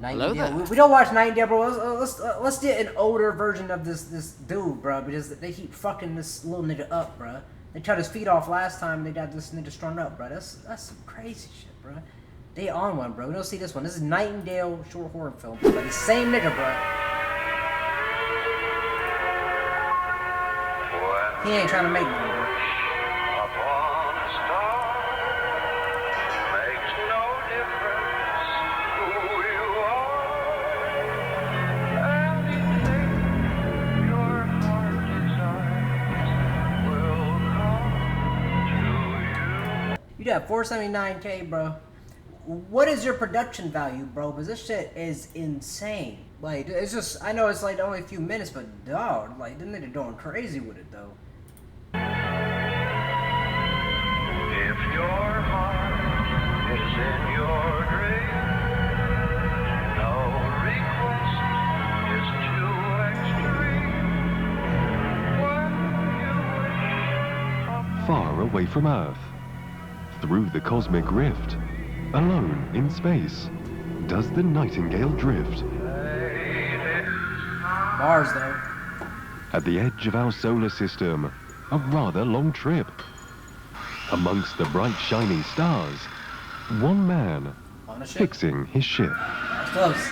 Hello Nightingale. there. We don't watch Nightingale, bro. Let's get an older version of this dude, bro. Because they keep fucking this little nigga up, bro. They cut his feet off last time. They got this nigga strung up, bro. That's some crazy shit, bro. They on one, bro. We don't see this one. This is Nightingale short horror film. But the same nigga, bro. He ain't trying to make one, bro. You got 479K, bro. What is your production value, bro? Because this shit is insane. Like, it's just, I know it's like only a few minutes, but dog, like, them niggas going crazy with it, though. If your heart is in your grave, no request is too extreme. Far away from Earth, through the cosmic rift, alone in space, does the Nightingale drift. Mars, though. At the edge of our solar system, a rather long trip. Amongst the bright shiny stars, one man On a ship. fixing his ship. That's close.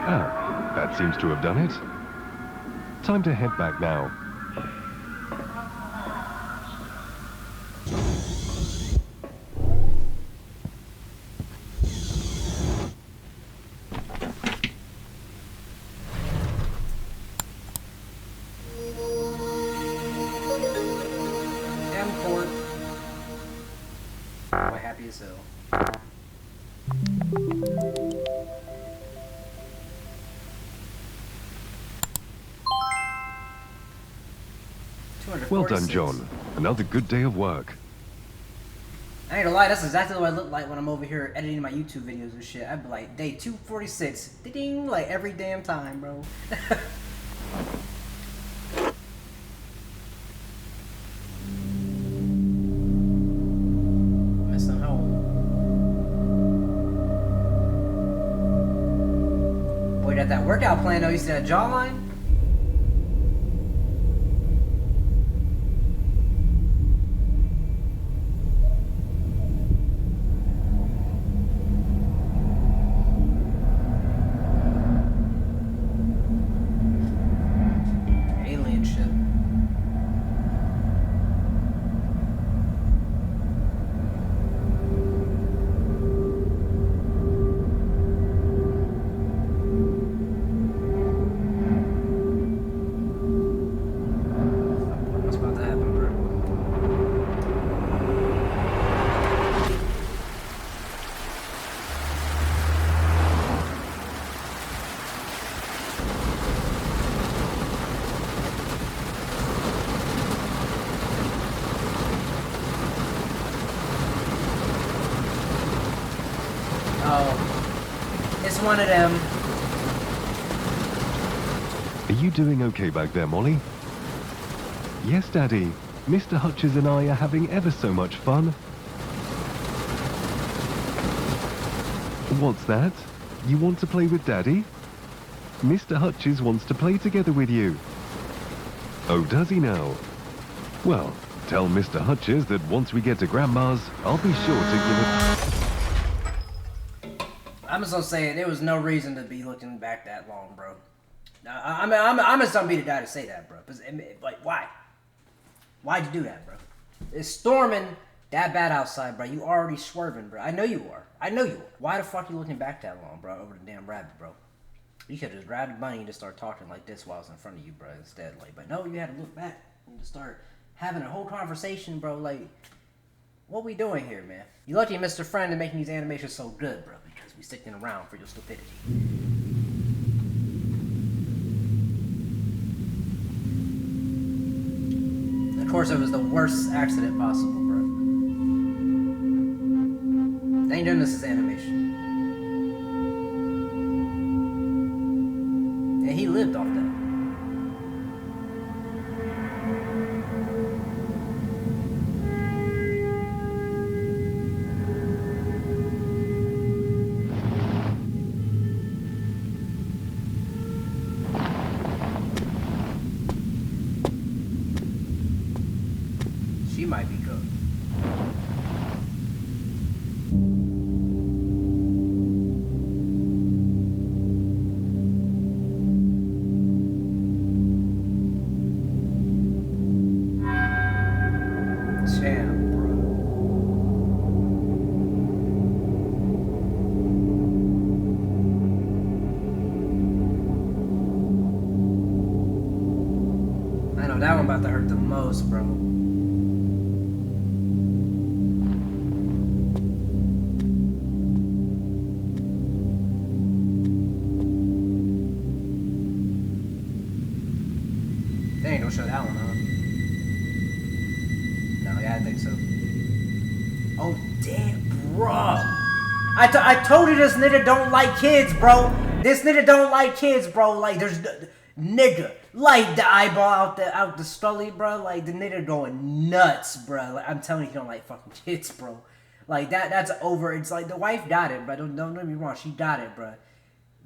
Ah, that seems to have done it. Time to head back now. M-Port. Boy, happy as hell. Well done, John. Another good day of work. I ain't gonna lie, that's exactly what I look like when I'm over here editing my YouTube videos and shit. I'd be like, day 246, ding, like every damn time, bro. Missing home. Boy, that workout plan though, you see that jawline? Alien ship. What's about to happen, bro? Oh, it's one of them. Are you doing okay back there, Molly? Yes, Daddy. Mr. Hutchins and I are having ever so much fun. What's that? You want to play with Daddy? Mr. Hutchins wants to play together with you. Oh, does he now? Well, tell Mr. Hutchins that once we get to Grandma's, I'll be sure to give it... I'm just gonna say there was no reason to be looking back that long, bro. I'm just gonna be the guy to say that, bro. Like, why? Why'd you do that, bro? It's storming that bad outside, bro. You already swerving, bro. I know you are. I know you are. Why the fuck you looking back that long, bro, over the damn rabbit, bro? You could just grabbed the bunny and just start talking like this while I was in front of you, bro, instead. Like, but no, you had to look back and just start having a whole conversation, bro. Like, what we doing here, man? You lucky Mr. Friend to making these animations so good, bro, because we sticking around for your stupidity. Of course, it was the worst accident possible, bro. They ain't doing this as animation. And he lived off that. She might be cooked. Damn, bro. I know that one about to hurt the most, bro. They ain't gonna show that one, huh? No, yeah, I think so. Oh, damn, bro. I told you this nigga don't like kids, bro. This nigga don't like kids, bro. Like, there's... Nigga. Like, the eyeball out the stully, bro. Like, the nigga going nuts, bro. Like, I'm telling you, he don't like fucking kids, bro. Like, that's over. It's like, the wife got it, bro. Don't get me wrong. She got it, bro.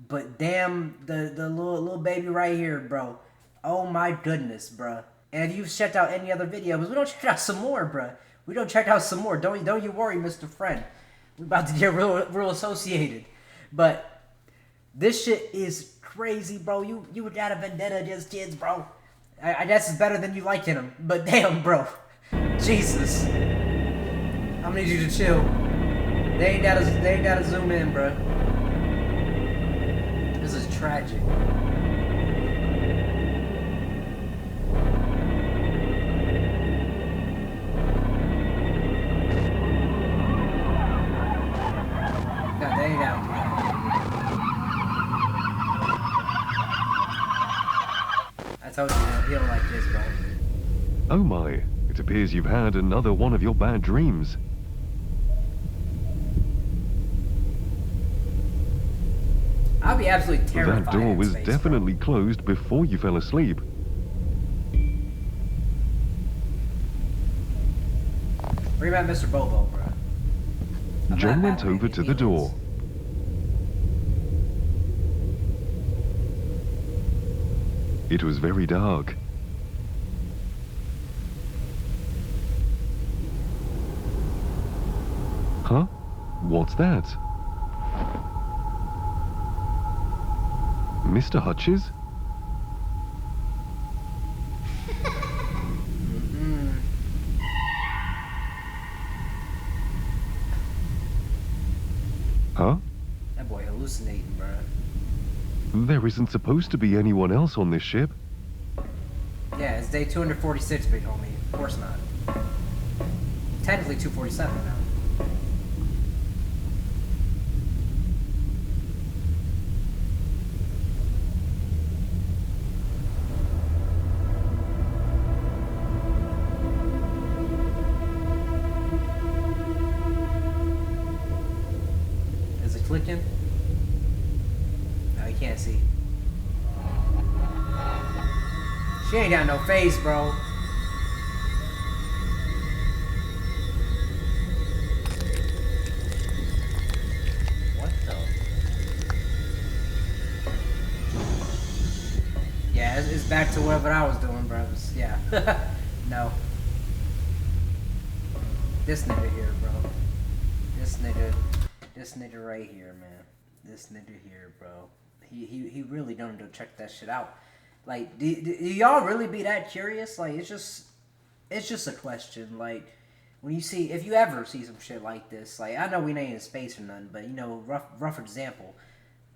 But damn, the little baby right here, bro. Oh, my goodness, bro. And if you've checked out any other videos, we don't check out some more, bro. We don't check out some more. Don't you worry, Mr. Friend. We're about to get real associated. But this shit is crazy, bro. You got a vendetta against kids, bro. I guess it's better than you liking them. But damn, bro. Jesus. I'm gonna need you to chill. They ain't gotta zoom in, bro. This is tragic. I told you, he don't like this, bro. Oh my, it appears you've had another one of your bad dreams. I'll be absolutely terrified. That door in was space, definitely closed before you fell asleep. Bring back Mr. Bobo, bro. John went over to the door. It was very dark. Huh? What's that? Mr. Hutches? Huh? That boy hallucinating, bro. There isn't supposed to be anyone else on this ship. Yeah, it's day 246, big homie. Of course not. Technically 247 now. Is it clicking? No, you can't see. She ain't got no face, bro. What the? Yeah, it's back to whatever I was doing, bro. Yeah. No. This nigga here, bro. This nigga right here, man. This nigga here, bro. He really don't go check that shit out. Like, do y'all really be that curious? Like, it's just a question. Like, when you see, if you ever see some shit like this, like, I know we ain't in space or nothing, but, you know, rough example.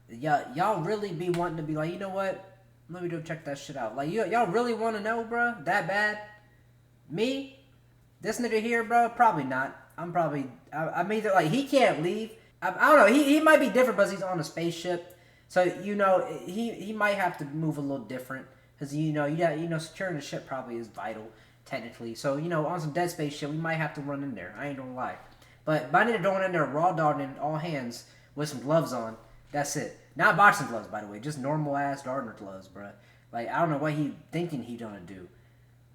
Y'all really be wanting to be like, you know what? Let me go check that shit out. Like, y'all really want to know, bro? That bad? Me? This nigga here, bro? Probably not. I'm either, like, he can't leave. I don't know. He might be different because he's on a spaceship. So, you know, he might have to move a little different. Because, you know, securing the ship probably is vital, technically. So, you know, on some dead space shit, we might have to run in there. I ain't gonna lie. But I need to go in there raw dogging all hands with some gloves on. That's it. Not boxing gloves, by the way. Just normal ass gardener gloves, bruh. Like, I don't know what he thinking he gonna do.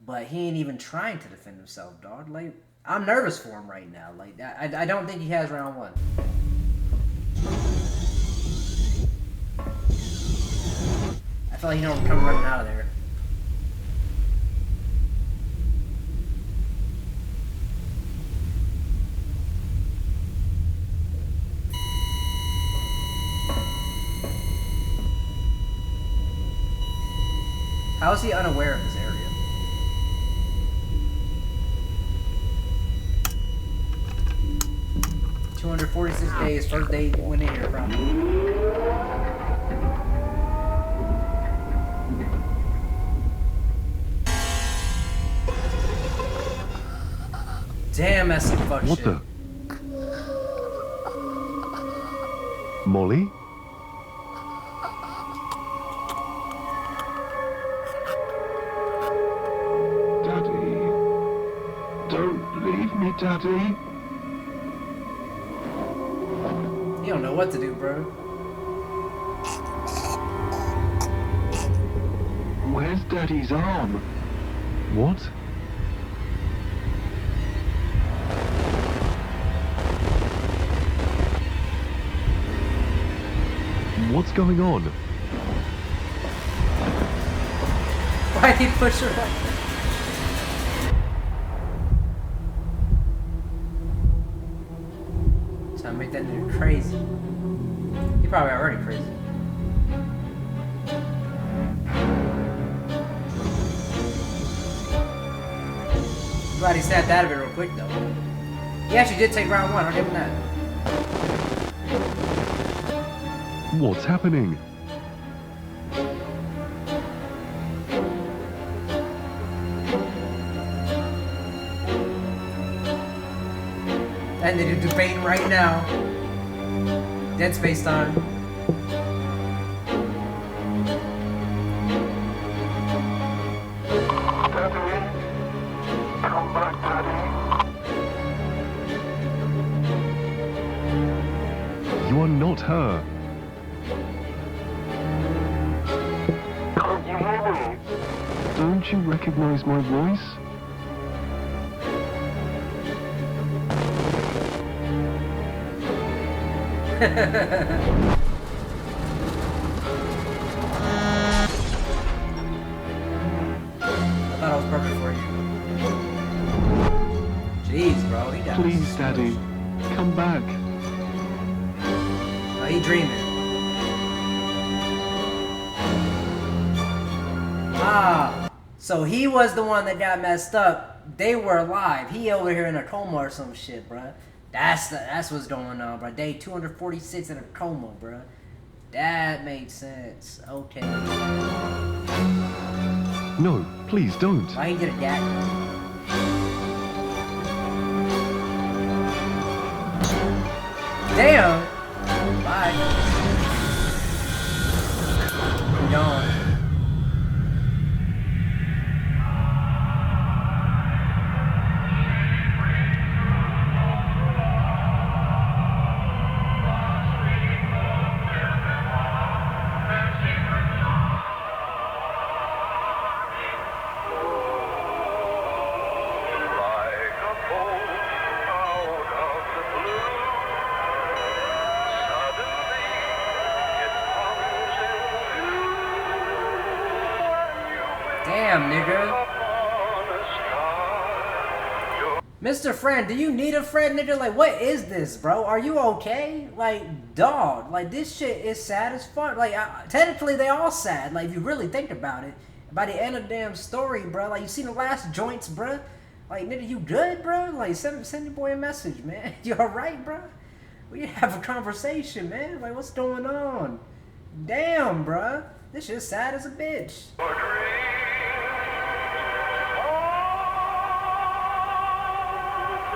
But he ain't even trying to defend himself, dog. Like, I'm nervous for him right now. Like, I don't think he has round one. I feel like he don't come running out of there. How is he unaware of this area? $246 days, first day went in here probably. Damn, that's some fuck What shit. the? Molly? Daddy. Don't leave me, Daddy. You don't know what to do, bro. Where's Daddy's arm? What? What's going on? Why'd he push her like that? Trying to make that nigga crazy. He probably already crazy. Glad he snapped out of it real quick though. He actually did take round one, I'll give him that. What's happening? And they're debating right now. Dead Space time. Daddy. Come back, Daddy. You are not her. Can't you hear me? Don't you recognize my voice? I thought I was perfect for you. Jeez, bro, he got Please, Daddy. Come back. Oh, he dreaming. Ah, so he was the one that got messed up. They were alive. He over here in a coma or some shit, bruh. That's what's going on, bro. Day 246 in a coma, bro. That makes sense. Okay. No, please don't. Why he get a gat? Damn. Bye. I'm gone. Like a bolt out of the blue, suddenly it comes into view. When you Damn, nigga. upon a star, Mr. Friend, do you need a friend, nigga? Like, what is this, bro? Are you okay? Like, dog, like, this shit is sad as fuck. Like, technically, they all sad. Like, if you really think about it. By the end of the damn story, bro, like, you seen the last joints, bro? Like, nigga, you good, bro? Like, send your boy a message, man. You alright, bro? We need to have a conversation, man. Like, what's going on? Damn, bro. This shit's sad as a bitch.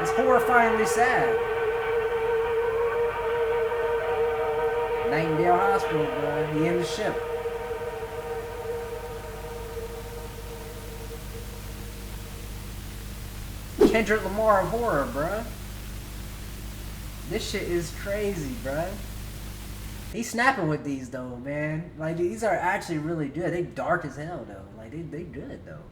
It's horrifyingly sad. Nightingale Hospital, bro. He in the ship. Kendrick Lamar of horror, bro. This shit is crazy, bro. He's snapping with these though, man. Like these are actually really good. They dark as hell though. Like they good though.